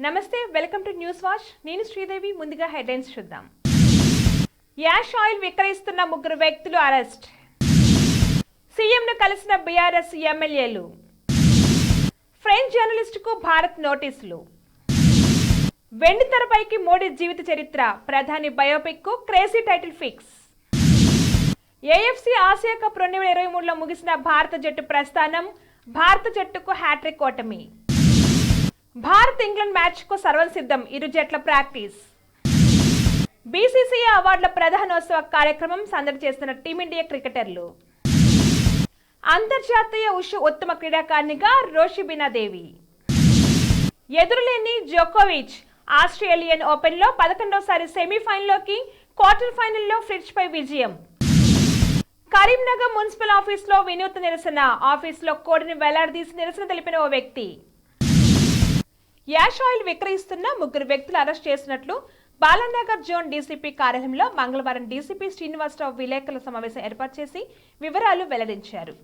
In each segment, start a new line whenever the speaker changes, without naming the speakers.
నమస్తే, welcome to news watch. నేను శ్రీదేవి. ముందుగా హెడ్లైన్స్ చూద్దాం. యాష్ ఆయిల్ విక్రయిస్తున్న 3 వ్యక్తులు అరెస్ట్. సీఎంను కలిసిన బీఆర్ఎస్ ఎమ్మెల్యేలు. ఫ్రెంచ్ జర్నలిస్టుకు భారత్ నోటీసులు. వెండి తెరపైకి మోడీ జీవిత చరిత్ర, ప్రధాని బయోపిక్ కు crazy title fix. AFC Asia cup 2023లో ముగిసిన భారత జట్టు ప్రస్థానం. భారత జట్టుకు హ్యాట్రిక్ ఓటమి. భారత్ ఇంగ్లాండ్ మ్యాచ్ కు సర్వం సిద్ధం, ఇరు జట్ల ప్రాక్టీస్. బీసీసీఐ అవార్డుల ప్రధానోత్సవ కార్యక్రమం సందడి చేస్తున్న టీమిండియా క్రికెటర్లు. అంతర్జాతీయ ఉషు ఉత్తమ క్రీడాకారిణిగా రోషిబినా దేవి. ఎదురులేని జోకోవిచ్ ఆస్ట్రేలియన్ ఓపెన్ లో 11వసారి సెమీఫైనల్లోకి, క్వార్టర్ ఫైనల్లో ఫ్రిడ్జ్ పై విజయం. కరీంనగర్ మున్సిపల్ ఆఫీసులో వినూత్న నిరసన, ఆఫీసులో కోడిని వేలాడదీసి నిరసన తెలిపిన ఓ వ్యక్తి. యాష్ ఆయిల్ విక్రయిస్తున్న 3 వ్యక్తులు అరెస్ట్ చేసినట్లు బాలానగర్ జోన్ డీసీపీ కార్యాలయంలో మంగళవారం డీసీపీ శ్రీనివాసరావు విలేకరుల సమావేశం ఏర్పాటు చేసి వివరాలు వెల్లడించారు.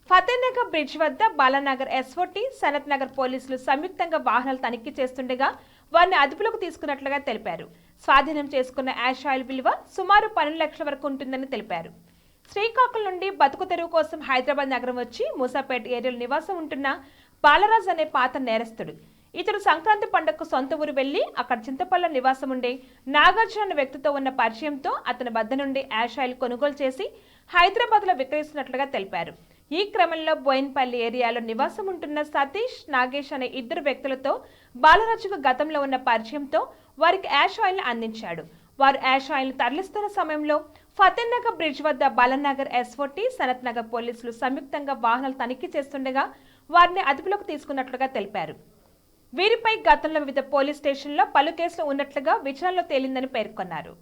ఫతేనగర్ బ్రిడ్జ్ వద్ద బాలానగర్ ఎస్ఓటీ, సనత్ నగర్ పోలీసులు సంయుక్తంగా వాహనాలు తనిఖీ చేస్తుండగా వారిని అదుపులోకి తీసుకున్నట్లుగా తెలిపారు. స్వాధీనం చేసుకున్న యాష్ ఆయిల్ విలువ సుమారు 12 లక్షల వరకు ఉంటుందని తెలిపారు. శ్రీకాకుళం నుండి బతుకు తెరువు కోసం హైదరాబాద్ నగరం వచ్చి మూసాపేట ఏరియాలో నివాసం ఉంటున్న బాలరాజ్ అనే పాత నేరస్తుడు. ఇతడు సంక్రాంతి పండుగకు సొంత ఊరు వెళ్లి అక్కడ చింతపల్ల నివాసం ఉండే నాగార్జున అనే వ్యక్తితో ఉన్న పరిచయంతో అతని వద్ద నుండి యాష్ ఆయిల్ కొనుగోలు చేసి హైదరాబాద్ లో విక్రయిస్తున్నట్లుగా తెలిపారు. ఈ క్రమంలో బోయిన్పల్లి ఏరియాలో నివాసం ఉంటున్న సతీష్, నాగేష్ అనే 2 వ్యక్తులతో బాలరాజుకు గతంలో ఉన్న పరిచయంతో వారికి యాష్ ఆయిల్ అందించాడు. వారు యాష్ ఆయిల్ తరలిస్తున్న సమయంలో ఫతేనగర్ బ్రిడ్జ్ వద్ద బాలనగర్ ఎస్ఓటీ, సనత్ నగర్ పోలీసులు సంయుక్తంగా వాహనాలు తనిఖీ చేస్తుండగా వారిని అదుపులోకి తీసుకున్నట్లుగా తెలిపారు. వీరిపై గతంలో వివిధ పోలీస్ స్టేషన్లో పలు కేసులు ఉన్నట్లుగా విచారణలో తేలిందని పేర్కొన్నారు.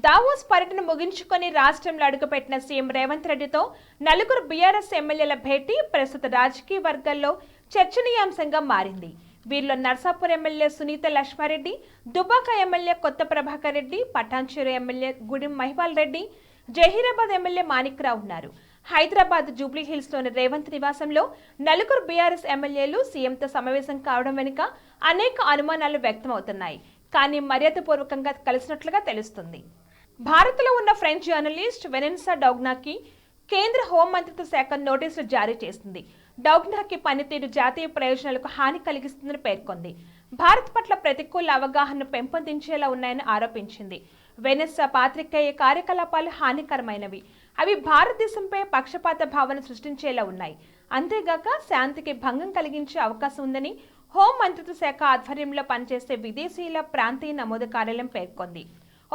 దావోస్ పర్యటన ముగించుకొని రాష్ట్రంలో అడుగుపెట్టిన సీఎం రేవంత్ రెడ్డితో 4 బీఆర్ఎస్ ఎమ్మెల్యేల భేటీ ప్రస్తుత రాజకీయ వర్గాల్లో చర్చనీయాంశంగా మారింది. వీరిలో నర్సాపూర్ ఎమ్మెల్యే సునీత లక్ష్మారెడ్డి, దుబాక ఎమ్మెల్యే కొత్త ప్రభాకర్ రెడ్డి, పటాన్చెరు ఎమ్మెల్యే గుడిం మహిపాల్ రెడ్డి, జహీరాబాద్ ఎమ్మెల్యే మాణిక్రావు ఉన్నారు. హైదరాబాద్ జూబ్లీ హిల్స్ లోని రేవంత్ నివాసంలో 4 బీఆర్ఎస్ ఎమ్మెల్యేలు సీఎంతో సమావేశం కావడం వెనుక అనేక అనుమానాలు వ్యక్తమవుతున్నాయి. కానీ మర్యాదపూర్వకంగా కలిసినట్లుగా తెలుస్తుంది. భారత్లో ఉన్న ఫ్రెంచ్ జర్నలిస్ట్ వెనెన్సా డౌగ్నాకి కేంద్ర హోంమంత్రిత్వ శాఖ నోటీసులు జారీ చేసింది. డౌగ్నాకి పనితీరు జాతీయ ప్రయోజనాలకు హాని కలిగిస్తుందని పేర్కొంది. భారత్ పట్ల ప్రతికూల అవగాహనను పెంపొందించేలా ఉన్నాయని ఆరోపించింది. వెనెస్సా పాత్రికేయ కార్యకలాపాలు హానికరమైనవి, అవి భారతదేశంపై పక్షపాత భావన సృష్టించేలా ఉన్నాయి, అంతేగాక శాంతికి భంగం కలిగించే అవకాశం ఉందని హోం మంత్రిత్వ శాఖ ఆధ్వర్యంలో పనిచేసే విదేశీయుల ప్రాంతీయ నమోదు కార్యాలయం పేర్కొంది.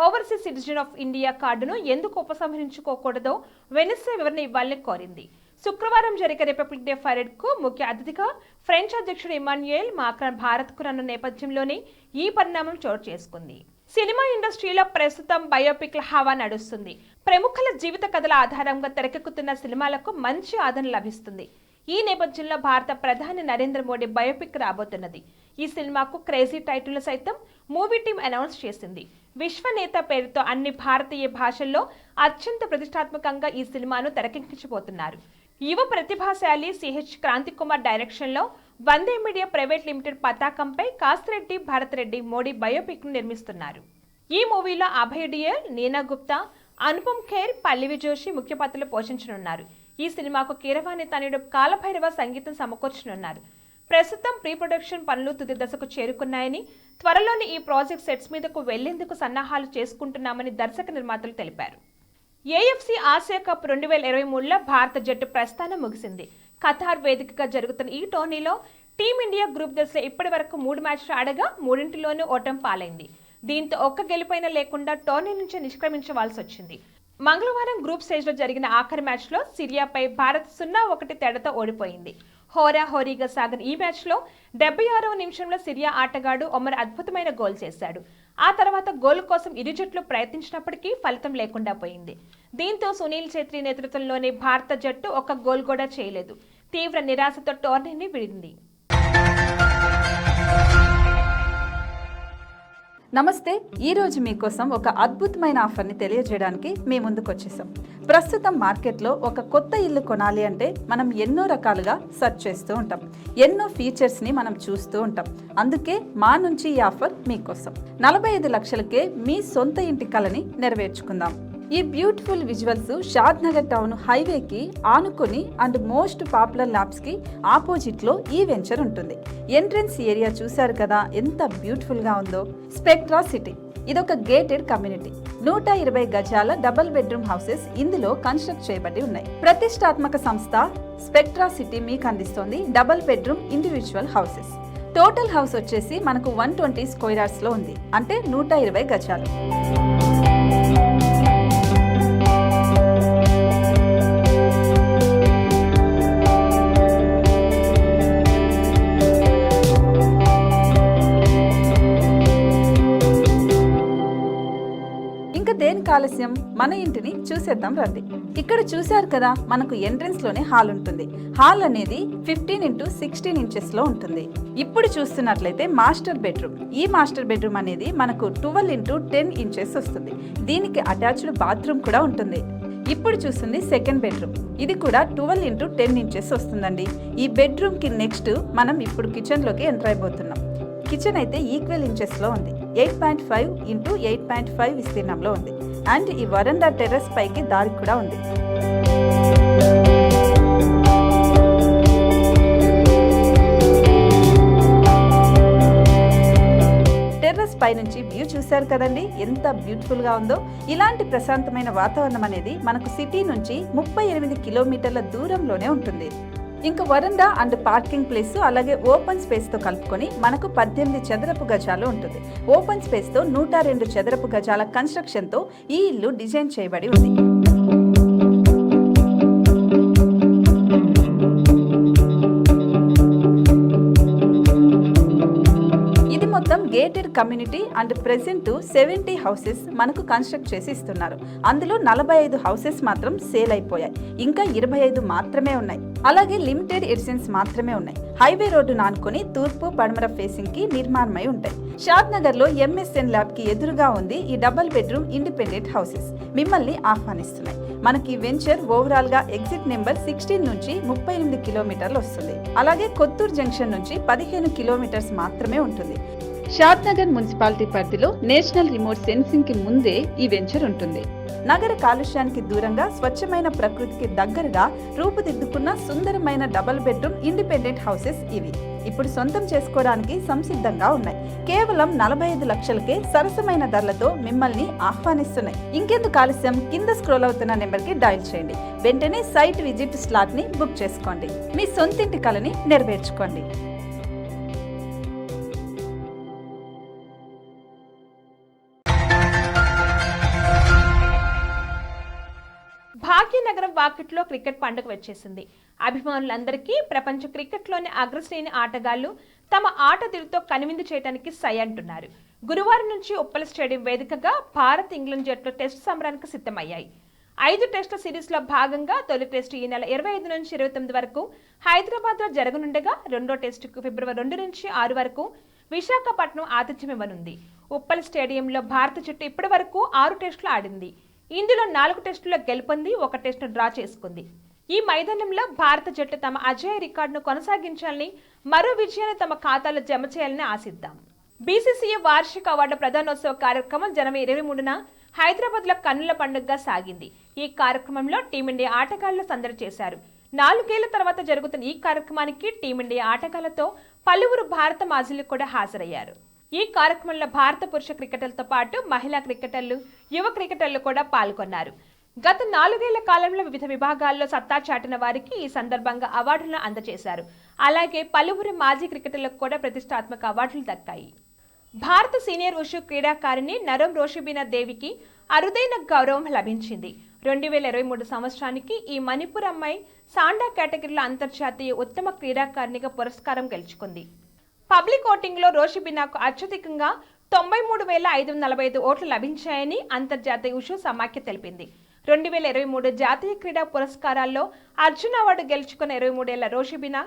ఓవర్సీస్ సిటిజన్ ఆఫ్ ఇండియా కార్డును ఎందుకు ఉపసంహరించుకోకూడదో వెనెస్సా వివరణ ఇవ్వాలని కోరింది. శుక్రవారం జరిగే రిపబ్లిక్ డే పరేడ్ కు ముఖ్య అతిథిగా ఫ్రెంచ్ అధ్యక్షుడు ఇమాన్యుయేల్ మాక్రాన్ భారత్ కు రానున్న నేపథ్యంలోనే ఈ పరిణామం చోటు చేసుకుంది. సినిమా ఇండస్ట్రీలో ప్రస్తుతం బయోపిక్ల హవా నడుస్తుంది. ప్రముఖుల జీవిత కథల ఆధారంగా తెరకెక్కుతున్న సినిమాలకు మంచి ఆదరణ లభిస్తుంది. ఈ నేపథ్యంలో భారత ప్రధాని నరేంద్ర మోడీ బయోపిక్ రాబోతున్నది. ఈ సినిమాకు క్రేజీ టైటిల్ సైతం మూవీ టీం అనౌన్స్ చేసింది. విశ్వనేత పేరుతో అన్ని భారతీయ భాషల్లో అత్యంత ప్రతిష్టాత్మకంగా ఈ సినిమాను తెరకెక్కించబోతున్నారు. యువ ప్రతిభాశాలి సిహెచ్ క్రాంతి కుమార్ డైరెక్షన్ లో వందే మీడియా ప్రైవేట్ లిమిటెడ్ పతాకంపై కాసిరెడ్డి భరత్ రెడ్డి మోడీ బయోపిక్ ను నిర్మిస్తున్నారు. ఈ మూవీలో అభయ్ డియల్, నీనా గుప్తా, అనుపమ్ ఖేర్, పల్లవి జోషి ముఖ్య పాత్రలు పోషించనున్నారు. ఈ సినిమాకు కీరవాణి తనయుడు కాలభైరవ సంగీతం సమకూర్చనున్నారు. ప్రస్తుతం ప్రీ ప్రొడక్షన్ పనులు తుది దశకు చేరుకున్నాయని, త్వరలోనే ఈ ప్రాజెక్ట్ సెట్స్ మీదకు వెళ్లేందుకు సన్నాహాలు చేసుకుంటున్నామని దర్శక నిర్మాతలు తెలిపారు. ఏఎఫ్సీ ఆసియా కప్ 2023లో భారత జట్టు ప్రస్థానం ముగిసింది. ఖతార్ వేదికగా జరుగుతున్న ఈ టోర్నీలో టీమిండియా గ్రూప్ దశలో ఇప్పటి వరకు 3 మ్యాచ్లు ఆడగా 3ంటిలోనూ ఓటమి పాలైంది. దీంతో ఒక్క గెలుపైనా లేకుండా టోర్నీ నుంచి నిష్క్రమించవలసి వచ్చింది. మంగళవారం గ్రూప్ స్టేజ్ లో జరిగిన ఆఖరి మ్యాచ్ లో సిరియాపై భారత్ 0-1 తేడాతో ఓడిపోయింది. హోరాహోరీగా సాగిన ఈ మ్యాచ్ లో 76వ నిమిషంలో సిరియా ఆటగాడు ఒమర్ అద్భుతమైన గోల్ చేశాడు. ఆ తర్వాత గోల్ కోసం ఇరు జట్లు ప్రయత్నించినప్పటికీ ఫలితం లేకుండా పోయింది. దీంతో సునీల్ ఛేత్రి నేతృత్వంలోని భారత జట్టు ఒక్క గోల్ కూడా చేయలేదు. తీవ్ర నిరాశతో టోర్నీని విడింది.
నమస్తే, ఈరోజు మీకోసం ఒక అద్భుతమైన ఆఫర్ని తెలియజేయడానికి మీ ముందుకు వచ్చేసాం. ప్రస్తుతం మార్కెట్లో ఒక కొత్త ఇల్లు కొనాలి అంటే మనం ఎన్నో రకాలుగా సెర్చ్ చేస్తూ ఉంటాం, ఎన్నో ఫీచర్స్ని మనం చూస్తూ ఉంటాం. అందుకే మా నుంచి ఈ ఆఫర్ మీకోసం. 45 లక్షలకే మీ సొంత ఇంటి కలని నెరవేర్చుకుందాం. ఈ బ్యూటిఫుల్ విజువల్స్ షాద్ నగర్ టౌన్ హైవేకి ఆనుకొని అండ్ మోస్ట్ పాపులర్ ల్యాబ్స్కి ఆపోజిట్లో ఈ వెంచర్ ఉంటుంది. ఎంట్రన్స్ ఏరియా చూశారు కదా ఎంత బ్యూటిఫుల్గా ఉందో. స్పెక్ట్రా సిటీ ఇదొక గేటెడ్ కమ్యూనిటీ. 120 గజాల డబుల్ బెడ్రూమ్ హౌసెస్ ఇందులో కన్స్ట్రక్ట్ చేయబడి ఉన్నాయి. ప్రతిష్టాత్మక సంస్థ స్పెక్ట్రా సిటీ మీకు అందిస్తోంది double bedroom individual houses. Total house వచ్చేసి మనకు 120 స్క్వేర్ యార్డ్స్ లో ఉంది, అంటే 120 గజాలు. దేనికి ఆలస్యం, మన ఇంటిని చూసేద్దాం రండి. ఇక్కడ చూశారు కదా, మనకు ఎంట్రన్స్ లోనే హాల్ ఉంటుంది. హాల్ అనేది 15x16 ఇంచెస్ లో ఉంటుంది. ఇప్పుడు చూస్తున్నట్లయితే మాస్టర్ బెడ్రూమ్. ఈ మాస్టర్ బెడ్రూమ్ అనేది మనకు 12x10 ఇంచెస్ వస్తుంది. దీనికి అటాచ్డ్ బాత్రూమ్ కూడా ఉంటుంది. ఇప్పుడు చూస్తుంది సెకండ్ బెడ్రూమ్. ఇది కూడా 12x10 ఇంచెస్ వస్తుందండి. ఈ బెడ్రూమ్ కి నెక్స్ట్ మనం ఇప్పుడు కిచెన్ లోకి ఎంటర్ అయిపోతున్నాం. కిచెన్ అయితే ఈక్వల్ ఇంచెస్ లో ఉంది. 8.5x8.5 విస్తీర్ణంలో ఉంది. అండ్ ఈ వరండా టెర్రస్ పైకి దారి కూడా ఉంది. టెర్రస్ పై నుంచి వ్యూ చూశారు కదండి, ఎంత బ్యూటిఫుల్ గా ఉందో. ఇలాంటి ప్రశాంతమైన వాతావరణం అనేది మనకు సిటీ నుంచి 38 కిలోమీటర్ల దూరంలోనే ఉంటుంది. ఇంకా వరండా అండ్ పార్కింగ్ ప్లేస్ అలాగే ఓపెన్ స్పేస్ తో కలుపుకొని మనకు 18 చదరపు గజాలు ఉంటుంది. ఓపెన్ స్పేస్ తో 102 చదరపు గజాల కన్స్ట్రక్షన్ తో ఈ ఇల్లు డిజైన్ చేయబడి ఉంది. మొత్తం gated community and present 70 houses మనకు కన్స్ట్రక్ట్ చేసి ఇస్తున్నారు. అందులో 45 హౌసెస్ మాత్రం సేల్ అయిపోయాయి. ఇంకా 25 మాత్రమే ఉన్నాయి. అలాగే లిమిటెడ్ ఎడిషన్స్ మాత్రమే ఉన్నాయి. హైవే రోడ్డు నానుకొని తూర్పు పడమర ఫేసింగ్ కి నిర్మాణమై ఉంటాయి. షాద్ నగర్ లో MSN ల్యాబ్ కి ఎదురుగా ఉంది ఈ డబుల్ బెడ్రూమ్ ఇండిపెండెంట్ హౌసెస్ మిమ్మల్ని ఆహ్వానిస్తున్నాయి. మనకి వెంచర్ ఓవరాల్ గా ఎగ్జిట్ నెంబర్ 16 నుంచి 38 కిలోమీటర్లు వస్తుంది. అలాగే కొత్తూరు జంక్షన్ నుంచి 15 కిలోమీటర్స్ మాత్రమే ఉంటుంది. షాద్ నగర్ మున్సిపాలిటీ పరిధిలో నేషనల్ రిమోట్ సెన్సింగ్ కి ముందే ఈ వెంచర్ ఉంటుంది. నగర కాలుష్యానికి దూరంగా స్వచ్ఛమైన ప్రకృతికి దగ్గరగా రూపుదిద్దుకున్న సుందరమైన డబుల్ బెడ్రూమ్ ఇండిపెండెంట్ హౌసెస్ ఇవి. ఇప్పుడు సొంతం చేసుకోవడానికి సంసిద్ధంగా ఉన్నాయి. కేవలం 45 లక్షలకే సరసమైన ధరలతో మిమ్మల్ని ఆహ్వానిస్తున్నాయి. ఇంకెందుకు ఆలస్యం, కింద స్క్రోల్ అవుతున్న నెంబర్ కి డయల్ చేయండి. వెంటనే సైట్ విజిట్ స్లాట్ ని బుక్ చేసుకోండి. మీ సొంతింటి కలని నెరవేర్చుకోండి.
భాగ్యనగరం వాకిట్లో క్రికెట్ పండుగ వచ్చేసింది. అభిమానులందరికీ ప్రపంచ క్రికెట్లోని అగ్రశ్రేణి ఆటగాళ్లు తమ ఆట తీరుతో కనువిందు చేయడానికి సై అంటున్నారు. గురువారం నుంచి ఉప్పల్ స్టేడియం వేదికగా భారత్ ఇంగ్లాండ్ జట్లు టెస్ట్ సమరానికి సిద్ధమయ్యాయి. 5 టెస్టుల సిరీస్లో భాగంగా తొలి టెస్టు ఈ నెల 25 నుంచి 29 వరకు హైదరాబాద్లో జరగనుండగా రెండో టెస్టుకు ఫిబ్రవరి 2 నుంచి 6 వరకు విశాఖపట్నం ఆతిథ్యమివ్వనుంది. ఉప్పల్ స్టేడియంలో భారత జట్టు ఇప్పటి వరకు 6 టెస్టులు ఆడింది. ఇందులో 4 టెస్టుల్లో గెలుపొంది 1 టెస్టును డ్రా చేసుకుంది. ఈ మైదానంలో భారత జట్టు తమ అజేయ రికార్డును కొనసాగించాలని, మరో విజయాన్ని తమ ఖాతాలో జమ చేయాలని ఆశిద్దాం. బీసీసీఐ వార్షిక అవార్డు ప్రధానోత్సవ కార్యక్రమం జనవరి 23న హైదరాబాద్లో కన్నుల పండుగగా సాగింది. ఈ కార్యక్రమంలో టీమిండియా ఆటగాళ్లు సందడి చేశారు. 4 ఏళ్ల తర్వాత జరుగుతున్న ఈ కార్యక్రమానికి టీమిండియా ఆటగాళ్లతో పలువురు భారత మాజీలు కూడా హాజరయ్యారు. ఈ కార్యక్రమంలో భారత పురుష క్రికెటర్లతో పాటు మహిళా క్రికెటర్లు, యువ క్రికెటర్లు కూడా పాల్గొన్నారు. గత 4 ఏళ్ల కాలంలో వివిధ విభాగాల్లో సత్తా చాటిన వారికి ఈ సందర్భంగా అవార్డులను అందజేశారు. అలాగే పలువురు మాజీ క్రికెటర్లకు కూడా ప్రతిష్టాత్మక అవార్డులు దక్కాయి. భారత సీనియర్ ఉషు క్రీడాకారిణి నరం రోషిబినా దేవికి అరుదైన గౌరవం లభించింది. 2023 సంవత్సరానికి ఈ మణిపూర్ అమ్మాయి సాండా కేటగిరీలో అంతర్జాతీయ ఉత్తమ క్రీడాకారిణిగా పురస్కారం గెలుచుకుంది. పబ్లిక్ ఓటింగ్లో రోషిబినాకు అత్యధికంగా 93,545 ఓట్లు లభించాయని అంతర్జాతీయ ఉషు సమాఖ్య తెలిపింది. 2023 జాతీయ క్రీడా పురస్కారాల్లో అర్జున్ అవార్డు గెలుచుకున్న 23 ఏళ్ల రోషిబినా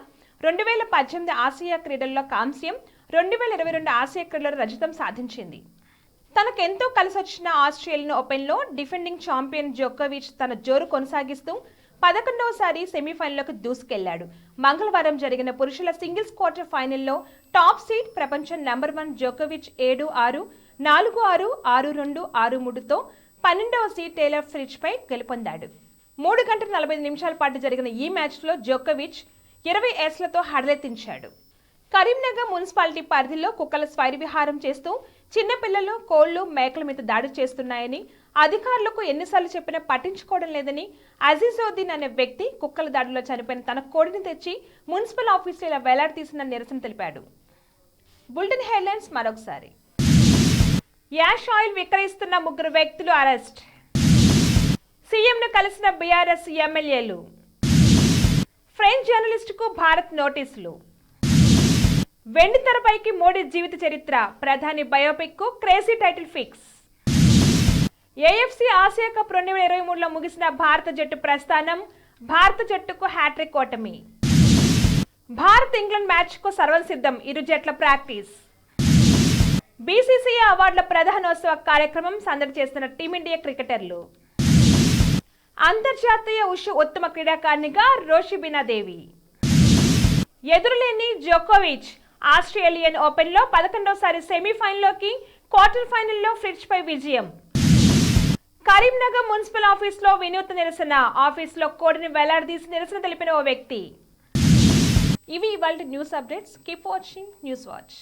2018 ఆసియా క్రీడల్లో కాంస్యం, 2022 ఆసియా క్రీడల్లో రజతం సాధించింది. తనకెంతో కలిసొచ్చిన ఆస్ట్రేలియన్ ఓపెన్లో డిఫెండింగ్ ఛాంపియన్ జోకోవిచ్ తన జోరు కొనసాగిస్తూ 11వసారి సెమీఫైనల్లోకి దూసుకెళ్లాడు. మంగళవారం జరిగిన పురుషుల సింగిల్స్ క్వార్టర్ ఫైనల్లో టాప్ సీడ్ ప్రపంచం నెంబర్ 1 జోకోవిచ్ 7-6, 4-6, 6-2, 6-3తో 12వ సీడ్ టేలర్ ఫ్రిచ్ పై గెలుపొందాడు. 3 గంటల 45 నిమిషాల పాటు జరిగిన ఈ మ్యాచ్లో జోకోవిచ్ 20 ఏస్లతో హడలెత్తించాడు. కరీంనగర్ మున్సిపాలిటీ పరిధిలో కుక్కలు స్వైర విహారం చేస్తూ చిన్నపిల్లలు, కోళ్లు, మేకల మీద దాడి చేస్తున్నాయని అధికారులకు ఎన్నిసార్లు చెప్పినా పట్టించుకోవడం లేదని అజీజుద్దీన్ అనే వ్యక్తి కుక్కల దాడిలో చనిపోయిన తన కోడిని తెచ్చి మున్సిపల్ ఆఫీసులో ఇలా వేలాడదీసిన నిరసన తెలిపాడు. బులెటిన్ హెడ్లైన్స్ మరొకసారి. యాష్ ఆయిల్ విక్రయిస్తున్న 3 వ్యక్తులు అరెస్ట్. సీఎంను కలిసిన బీఆర్ఎస్ ఎమ్మెల్యేలు. ఫ్రెంచ్ జర్నలిస్టుకు భారత్ నోటీసులు. వెండి తెరపైకి మోడీ జీవిత చరిత్ర, ప్రధాని బయోపిక్ కు crazy title fix. AFC Asia cup 2023లో ముగిసిన భారత జట్టు ప్రస్థానం, భారత జట్టుకు హ్యాట్రిక్ ఓటమి. భారత్ ఇంగ్లాండ్ మ్యాచ్ కు సర్వం సిద్ధం, ఇరు జట్ల ప్రాక్టీస్. బీసీసీఐ అవార్డుల ప్రధానోత్సవ కార్యక్రమం సందడి చేస్తున్న టీమిండియా క్రికెటర్లు. అంతర్జాతీయ ఉషు ఉత్తమ క్రీడాకారిణిగా రోషిబినా దేవి. ఎదురులేని జోకోవిచ్ ఆస్ట్రేలియన్ ఓపెన్లో 11వసారి సెమీఫైనల్లోకి, క్వార్టర్ ఫైనల్లో ఫ్రిచ్ పై విజయం. కరీంనగర్ మున్సిపల్ ఆఫీసులో వినూత్న నిరసన, ఆఫీసులో కోడిని వేలాడదీసి నిరసన తెలిపిన ఓ వ్యక్తి. ఇవి ఇవాళ news updates. Keep watching news watch.